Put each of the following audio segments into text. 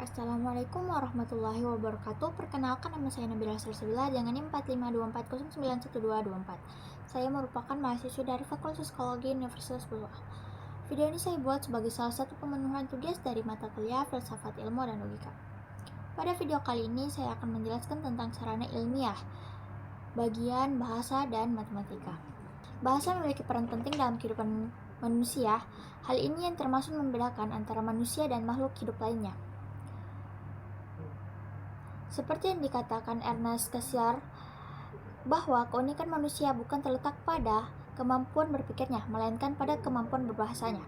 Assalamualaikum warahmatullahi wabarakatuh. Perkenalkan, nama saya Nabila Salsabila dengan NIM 4524091224. Saya merupakan mahasiswa dari Fakultas Psikologi Universitas Putra. Video ini saya buat sebagai salah satu pemenuhan tugas dari mata kuliah Filsafat Ilmu dan Logika. Pada video kali ini saya akan menjelaskan tentang sarana ilmiah, bagian bahasa dan matematika. Bahasa memiliki peran penting dalam kehidupan manusia. Hal ini yang termasuk membedakan antara manusia dan makhluk hidup lainnya. Seperti yang dikatakan Ernest Cassirer, bahwa keunikan manusia bukan terletak pada kemampuan berpikirnya, melainkan pada kemampuan berbahasanya.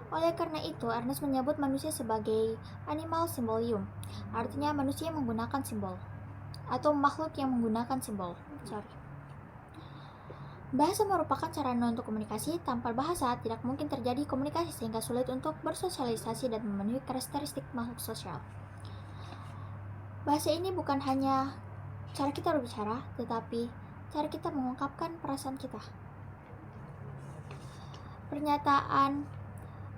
Oleh karena itu, Ernest menyebut manusia sebagai animal symbolium, artinya manusia yang menggunakan simbol, atau makhluk yang menggunakan simbol. Bahasa merupakan sarana untuk komunikasi. Tanpa bahasa, tidak mungkin terjadi komunikasi sehingga sulit untuk bersosialisasi dan memenuhi karakteristik makhluk sosial. Bahasa ini bukan hanya cara kita berbicara, tetapi cara kita mengungkapkan perasaan kita. Pernyataan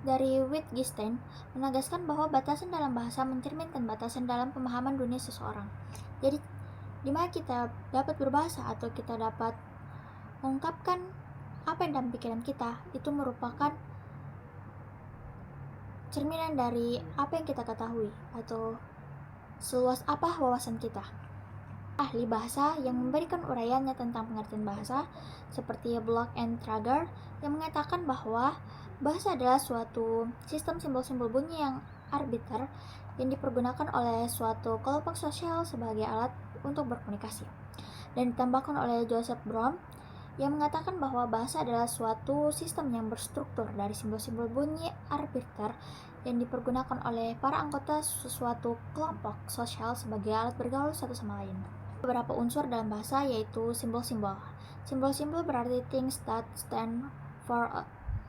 dari Wittgenstein menegaskan bahwa batasan dalam bahasa mencerminkan batasan dalam pemahaman dunia seseorang. Jadi, di mana kita dapat berbahasa atau kita dapat mengungkapkan apa yang dalam pikiran kita, itu merupakan cerminan dari apa yang kita ketahui atau seluas apa wawasan kita. Ahli bahasa yang memberikan uraiannya tentang pengertian bahasa, seperti Bloch and Trager, yang mengatakan bahwa bahasa adalah suatu sistem simbol-simbol bunyi yang arbiter yang dipergunakan oleh suatu kelompok sosial sebagai alat untuk berkomunikasi. Dan ditambahkan oleh Joseph Brom, yang mengatakan bahwa bahasa adalah suatu sistem yang berstruktur dari simbol-simbol bunyi arbiter yang dipergunakan oleh para anggota sesuatu kelompok sosial sebagai alat bergaul satu sama lain. Beberapa unsur dalam bahasa yaitu simbol-simbol. Simbol-simbol berarti things that stand for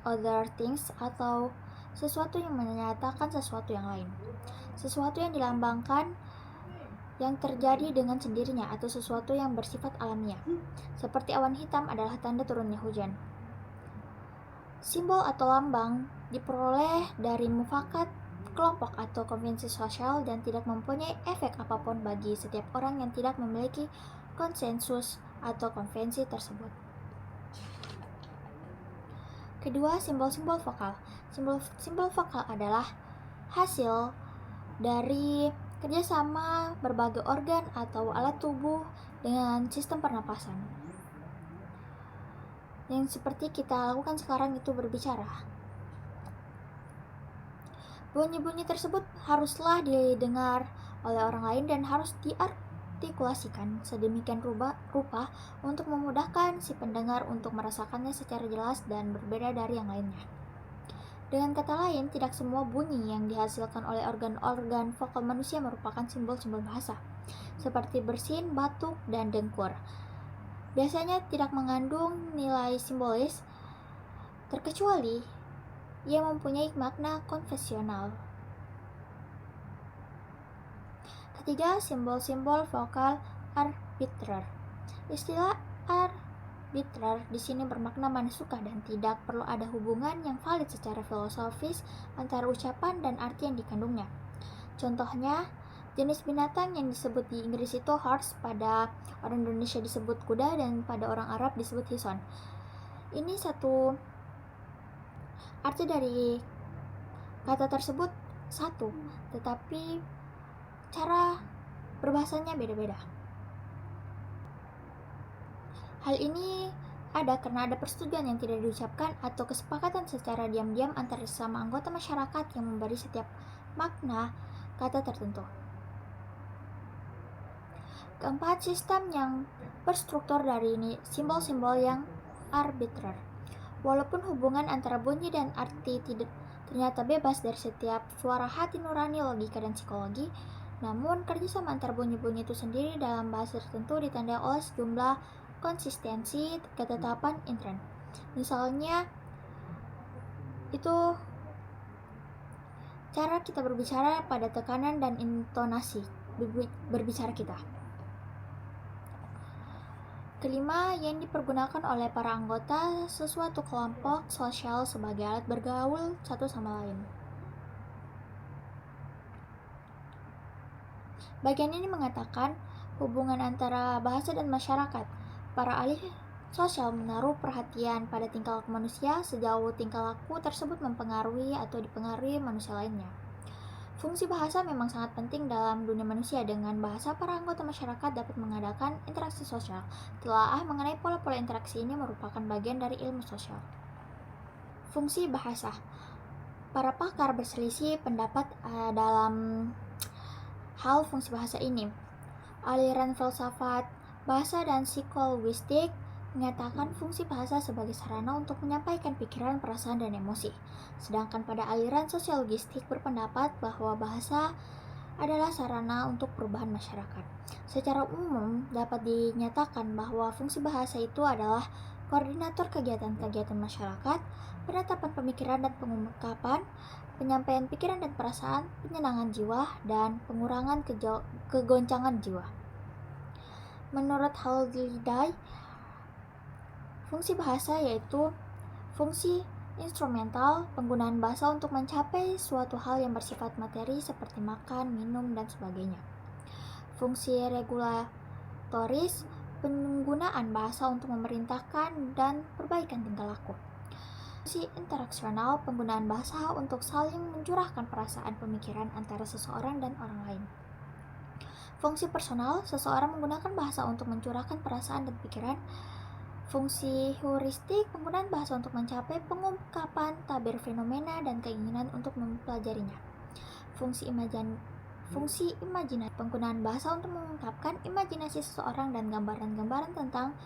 other things, atau sesuatu yang menyatakan sesuatu yang lain. Sesuatu yang dilambangkan yang terjadi dengan sendirinya atau sesuatu yang bersifat alamiah. Seperti awan hitam adalah tanda turunnya hujan. Simbol atau lambang diperoleh dari mufakat kelompok atau konvensi sosial dan tidak mempunyai efek apapun bagi setiap orang yang tidak memiliki konsensus atau konvensi tersebut. Kedua, simbol-simbol vokal. Simbol vokal adalah hasil dari kerjasama berbagai organ atau alat tubuh dengan sistem pernapasan. Yang seperti kita lakukan sekarang itu berbicara. Bunyi-bunyi tersebut haruslah didengar oleh orang lain dan harus diartikulasikan sedemikian rupa untuk memudahkan si pendengar untuk merasakannya secara jelas dan berbeda dari yang lainnya. Dengan kata lain, tidak semua bunyi yang dihasilkan oleh organ-organ vokal manusia merupakan simbol-simbol bahasa, seperti bersin, batuk, dan dengkur. Biasanya tidak mengandung nilai simbolis, terkecuali ia mempunyai makna konvensional. Ketiga, simbol-simbol vokal arbitrer. Istilah arbitrer di sini bermakna mansuka dan tidak perlu ada hubungan yang valid secara filosofis antara ucapan dan arti yang dikandungnya. Contohnya, jenis binatang yang disebut di Inggris itu horse, pada orang Indonesia disebut kuda, dan pada orang Arab disebut hison. Ini satu arti dari kata tersebut satu, tetapi cara berbahasanya beda-beda. Hal ini ada karena ada persetujuan yang tidak diucapkan atau kesepakatan secara diam-diam antara sesama anggota masyarakat yang memberi setiap makna kata tertentu. Keempat, sistem yang berstruktur dari ini simbol-simbol yang arbitrer. Walaupun hubungan antara bunyi dan arti tidak ternyata bebas dari setiap suara hati nurani logika dan psikologi, namun kerjasama antara bunyi-bunyi itu sendiri dalam bahasa tertentu ditandai oleh sejumlah konsistensi ketetapan intern. Misalnya, itu cara kita berbicara pada tekanan dan intonasi berbicara kita. Kelima, yang dipergunakan oleh para anggota sesuatu kelompok sosial sebagai alat bergaul satu sama lain. Bagian ini mengatakan hubungan antara bahasa dan masyarakat. Para ahli sosial menaruh perhatian pada tingkah laku manusia sejauh tingkah laku tersebut mempengaruhi atau dipengaruhi manusia lainnya. Fungsi bahasa memang sangat penting dalam dunia manusia. Dengan bahasa, para anggota masyarakat dapat mengadakan interaksi sosial. Telaah mengenai pola-pola interaksi ini merupakan bagian dari ilmu sosial. Fungsi bahasa. Para pakar berselisih pendapat dalam hal fungsi bahasa ini. Aliran filsafat bahasa dan psikolinguistik menyatakan fungsi bahasa sebagai sarana untuk menyampaikan pikiran, perasaan, dan emosi. Sedangkan pada aliran sosiologistik berpendapat bahwa bahasa adalah sarana untuk perubahan masyarakat. Secara umum dapat dinyatakan bahwa fungsi bahasa itu adalah koordinator kegiatan-kegiatan masyarakat, penetapan pemikiran dan pengungkapan, penyampaian pikiran dan perasaan, penyenangan jiwa, dan pengurangan kegoncangan jiwa. Menurut Haldai, fungsi bahasa yaitu fungsi instrumental, penggunaan bahasa untuk mencapai suatu hal yang bersifat materi seperti makan, minum, dan sebagainya. Fungsi regulatoris, penggunaan bahasa untuk memerintahkan dan perbaikan tingkah laku. Fungsi interaksional, penggunaan bahasa untuk saling mencurahkan perasaan pemikiran antara seseorang dan orang lain. Fungsi personal, seseorang menggunakan bahasa untuk mencurahkan perasaan dan pikiran. Fungsi heuristik, penggunaan bahasa untuk mencapai pengungkapan tabir fenomena dan keinginan untuk mempelajarinya. Fungsi imajinasi, penggunaan bahasa untuk mengungkapkan imajinasi seseorang dan gambaran-gambaran tentang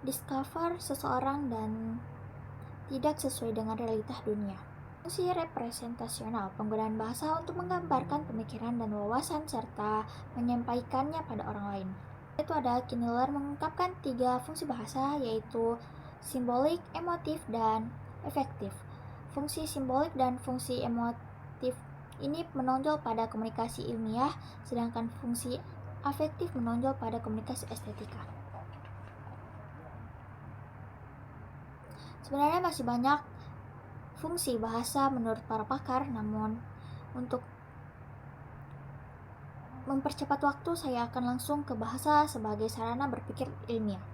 discover seseorang dan tidak sesuai dengan realitas dunia. Fungsi representasional, penggunaan bahasa untuk menggambarkan pemikiran dan wawasan serta menyampaikannya pada orang lain. Itu ada Kinneler mengungkapkan 3 fungsi bahasa, yaitu simbolik, emotif, dan efektif. Fungsi simbolik dan fungsi emotif ini menonjol pada komunikasi ilmiah, sedangkan fungsi afektif menonjol pada komunikasi estetika. Sebenarnya masih banyak fungsi bahasa menurut para pakar, namun untuk mempercepat waktu, saya akan langsung ke bahasa sebagai sarana berpikir ilmiah.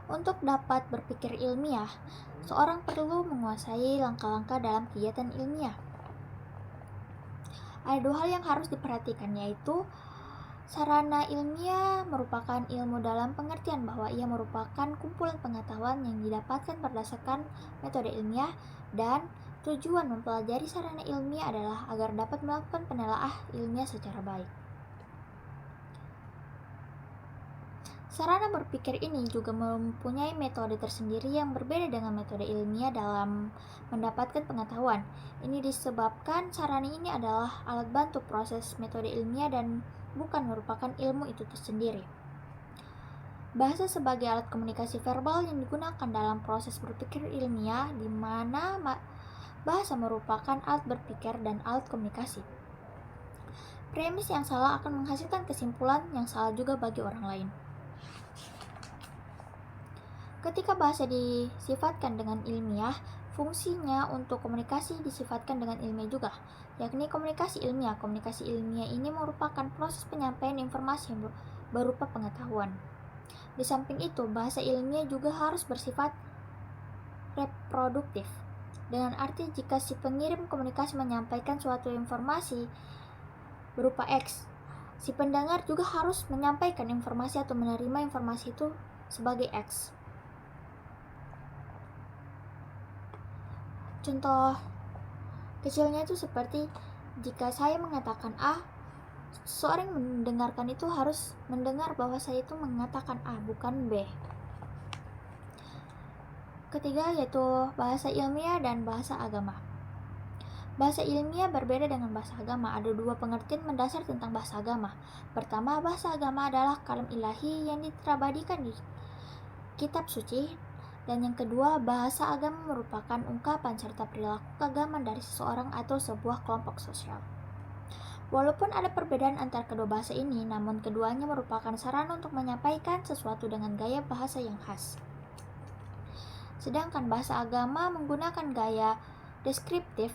Untuk dapat berpikir ilmiah, seorang perlu menguasai langkah-langkah dalam kegiatan ilmiah. Ada 2 hal yang harus diperhatikan, yaitu sarana ilmiah merupakan ilmu dalam pengertian bahwa ia merupakan kumpulan pengetahuan yang didapatkan berdasarkan metode ilmiah, dan tujuan mempelajari sarana ilmiah adalah agar dapat melakukan penelaah ilmiah secara baik. Sarana berpikir ini juga mempunyai metode tersendiri yang berbeda dengan metode ilmiah dalam mendapatkan pengetahuan. Ini disebabkan sarana ini adalah alat bantu proses metode ilmiah dan bukan merupakan ilmu itu tersendiri. Bahasa sebagai alat komunikasi verbal yang digunakan dalam proses berpikir ilmiah, di mana bahasa merupakan alat berpikir dan alat komunikasi. Premis yang salah akan menghasilkan kesimpulan yang salah juga bagi orang lain. Ketika bahasa disifatkan dengan ilmiah, fungsinya untuk komunikasi disifatkan dengan ilmiah juga, yakni komunikasi ilmiah. Komunikasi ilmiah ini merupakan proses penyampaian informasi yang berupa pengetahuan. Di samping itu, bahasa ilmiah juga harus bersifat reproduktif. Dengan arti jika si pengirim komunikasi menyampaikan suatu informasi berupa X, si pendengar juga harus menyampaikan informasi atau menerima informasi itu sebagai X. Contoh kecilnya itu seperti jika saya mengatakan A, seorang yang mendengarkan itu harus mendengar bahwa saya itu mengatakan A, bukan B. Ketiga yaitu bahasa ilmiah dan bahasa agama. Bahasa ilmiah berbeda dengan bahasa agama. Ada 2 pengertian mendasar tentang bahasa agama. Pertama, bahasa agama adalah kalam ilahi yang diterabadikan di kitab suci. Dan yang kedua, bahasa agama merupakan ungkapan serta perilaku keagamaan dari seseorang atau sebuah kelompok sosial. Walaupun ada perbedaan antara kedua bahasa ini, namun keduanya merupakan sarana untuk menyampaikan sesuatu dengan gaya bahasa yang khas. Sedangkan bahasa agama menggunakan gaya deskriptif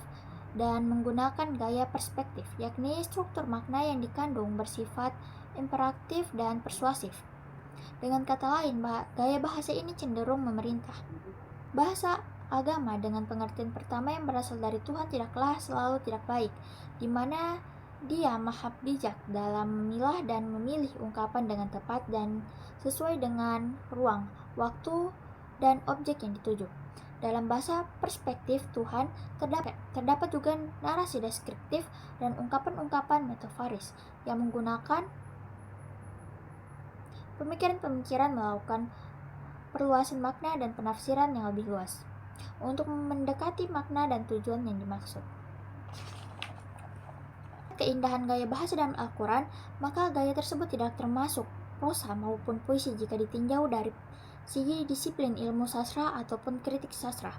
dan menggunakan gaya perspektif, yakni struktur makna yang dikandung bersifat imperatif dan persuasif. Dengan kata lain, gaya bahasa ini cenderung memerintah. Bahasa agama dengan pengertian pertama yang berasal dari Tuhan tidaklah selalu tidak baik, di mana Dia maha bijak dalam memilah dan memilih ungkapan dengan tepat dan sesuai dengan ruang, waktu, dan objek yang dituju. Dalam bahasa perspektif Tuhan, terdapat juga narasi deskriptif dan ungkapan-ungkapan metaforis yang menggunakan pemikiran-pemikiran melakukan perluasan makna dan penafsiran yang lebih luas untuk mendekati makna dan tujuan yang dimaksud. Keindahan gaya bahasa dalam Al-Quran, maka gaya tersebut tidak termasuk prosa maupun puisi jika ditinjau dari segi disiplin ilmu sastra ataupun kritik sastra.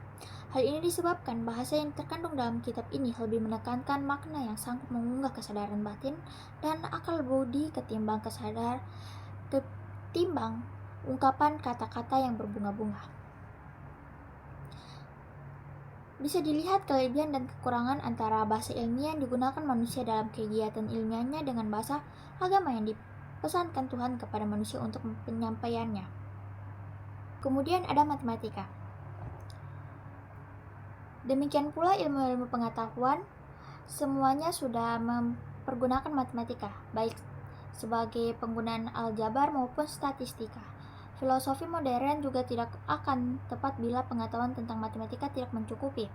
Hal ini disebabkan bahasa yang terkandung dalam kitab ini lebih menekankan makna yang sanggup mengunggah kesadaran batin dan akal budi ketimbang ungkapan kata-kata yang berbunga-bunga. Bisa dilihat kelebihan dan kekurangan antara bahasa ilmiah yang digunakan manusia dalam kegiatan ilmiahnya dengan bahasa agama yang dipesankan Tuhan kepada manusia untuk penyampaiannya. Kemudian ada matematika. Demikian pula ilmu-ilmu pengetahuan, semuanya sudah mempergunakan matematika, baik sebagai penggunaan aljabar maupun statistika. Filosofi modern juga tidak akan tepat bila pengetahuan tentang matematika tidak mencukupi.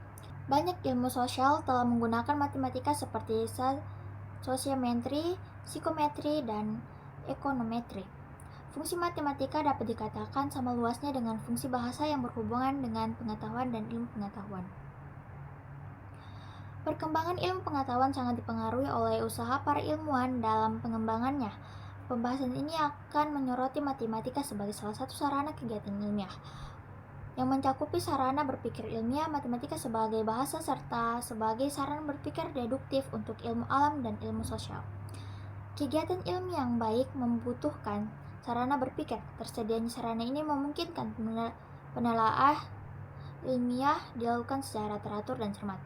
Banyak ilmu sosial telah menggunakan matematika seperti sosiometri, psikometri, dan ekonometri. Fungsi matematika dapat dikatakan sama luasnya dengan fungsi bahasa yang berhubungan dengan pengetahuan dan ilmu pengetahuan. Perkembangan ilmu pengetahuan sangat dipengaruhi oleh usaha para ilmuwan dalam pengembangannya. Pembahasan ini akan menyoroti matematika sebagai salah satu sarana kegiatan ilmiah, yang mencakupi sarana berpikir ilmiah, matematika sebagai bahasa, serta sebagai sarana berpikir deduktif untuk ilmu alam dan ilmu sosial. Kegiatan ilmiah yang baik membutuhkan sarana berpikir. Tersedianya sarana ini memungkinkan penelaah ilmiah dilakukan secara teratur dan cermat.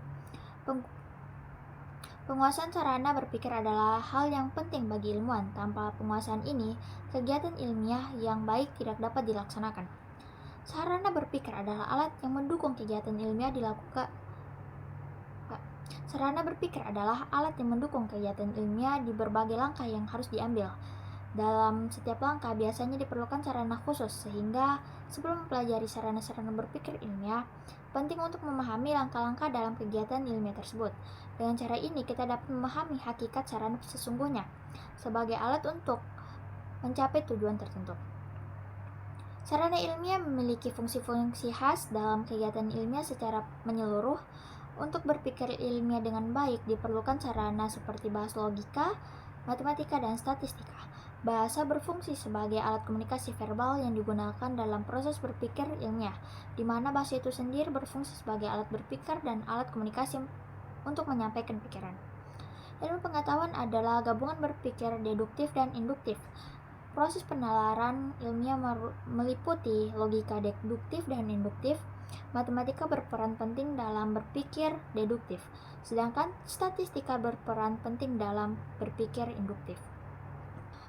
Penguasaan sarana berpikir adalah hal yang penting bagi ilmuwan. Tanpa penguasaan ini, kegiatan ilmiah yang baik tidak dapat dilaksanakan. Sarana berpikir adalah alat yang mendukung kegiatan ilmiah dilakukan. Sarana berpikir adalah alat yang mendukung kegiatan ilmiah di berbagai langkah yang harus diambil. Dalam setiap langkah biasanya diperlukan sarana khusus, sehingga sebelum mempelajari sarana-sarana berpikir ilmiah, penting untuk memahami langkah-langkah dalam kegiatan ilmiah tersebut. Dengan cara ini kita dapat memahami hakikat sarana sesungguhnya sebagai alat untuk mencapai tujuan tertentu. Sarana ilmiah memiliki fungsi-fungsi khas dalam kegiatan ilmiah secara menyeluruh. Untuk berpikir ilmiah dengan baik diperlukan sarana seperti bahasa logika, matematika, dan statistika. Bahasa berfungsi sebagai alat komunikasi verbal yang digunakan dalam proses berpikir ilmiah, di mana bahasa itu sendiri berfungsi sebagai alat berpikir dan alat komunikasi untuk menyampaikan pikiran. Ilmu pengetahuan adalah gabungan berpikir deduktif dan induktif. Proses penalaran ilmiah meliputi logika deduktif dan induktif. Matematika berperan penting dalam berpikir deduktif, sedangkan statistika berperan penting dalam berpikir induktif.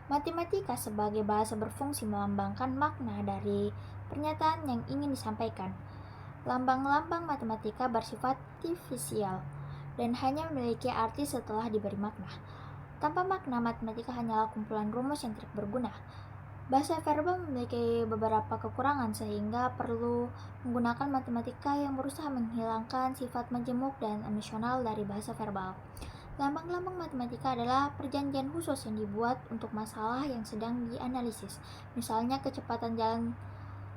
Matematika sebagai bahasa berfungsi melambangkan makna dari pernyataan yang ingin disampaikan. Lambang-lambang matematika bersifat artifisial dan hanya memiliki arti setelah diberi makna. Tanpa makna, matematika hanyalah kumpulan rumus yang tidak berguna. Bahasa verbal memiliki beberapa kekurangan sehingga perlu menggunakan matematika yang berusaha menghilangkan sifat majemuk dan emosional dari bahasa verbal. Lambang-lambang matematika adalah perjanjian khusus yang dibuat untuk masalah yang sedang dianalisis. Misalnya, kecepatan jalan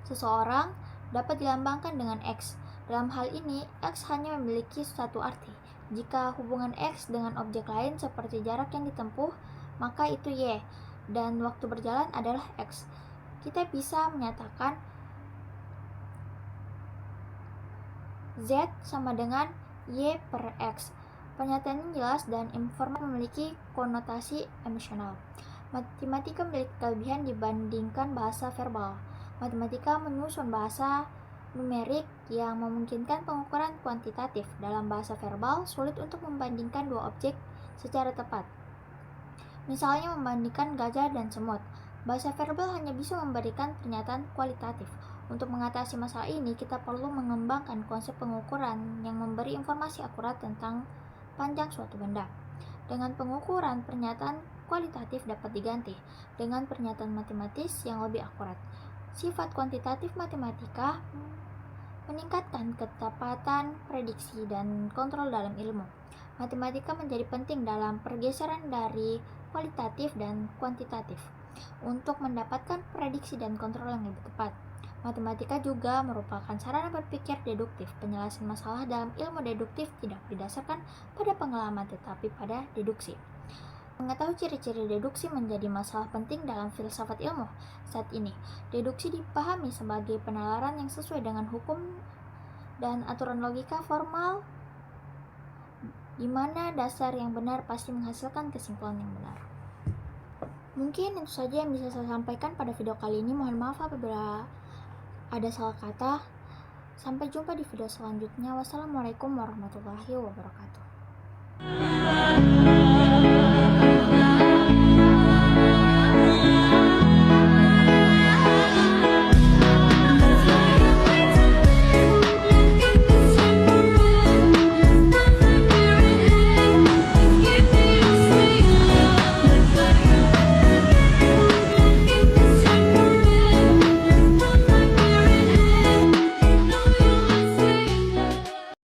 seseorang dapat dilambangkan dengan X. Dalam hal ini, X hanya memiliki satu arti. Jika hubungan X dengan objek lain seperti jarak yang ditempuh, maka itu Y, dan waktu berjalan adalah X. Kita bisa menyatakan Z sama dengan Y per X. Pernyataan ini jelas dan informasi memiliki konotasi emosional. Matematika memiliki kelebihan dibandingkan bahasa verbal. Matematika menyusun bahasa numerik yang memungkinkan pengukuran kuantitatif. Dalam bahasa verbal, sulit untuk membandingkan dua objek secara tepat. Misalnya membandingkan gajah dan semut. Bahasa verbal hanya bisa memberikan pernyataan kualitatif. Untuk mengatasi masalah ini, kita perlu mengembangkan konsep pengukuran yang memberi informasi akurat tentang panjang suatu benda. Dengan pengukuran, pernyataan kualitatif dapat diganti dengan pernyataan matematis yang lebih akurat. Sifat kuantitatif matematika meningkatkan ketepatan prediksi dan kontrol dalam ilmu. Matematika menjadi penting dalam pergeseran dari kualitatif dan kuantitatif untuk mendapatkan prediksi dan kontrol yang lebih tepat. Matematika juga merupakan sarana berpikir deduktif. Penyelesaian masalah dalam ilmu deduktif tidak didasarkan pada pengalaman tetapi pada deduksi. Mengetahui ciri-ciri deduksi menjadi masalah penting dalam filsafat ilmu. Saat ini, deduksi dipahami sebagai penalaran yang sesuai dengan hukum dan aturan logika formal di mana dasar yang benar pasti menghasilkan kesimpulan yang benar. Mungkin itu saja yang bisa saya sampaikan pada video kali ini. Mohon maaf apabila ada salah kata. Sampai jumpa di video selanjutnya. Wassalamualaikum warahmatullahi wabarakatuh.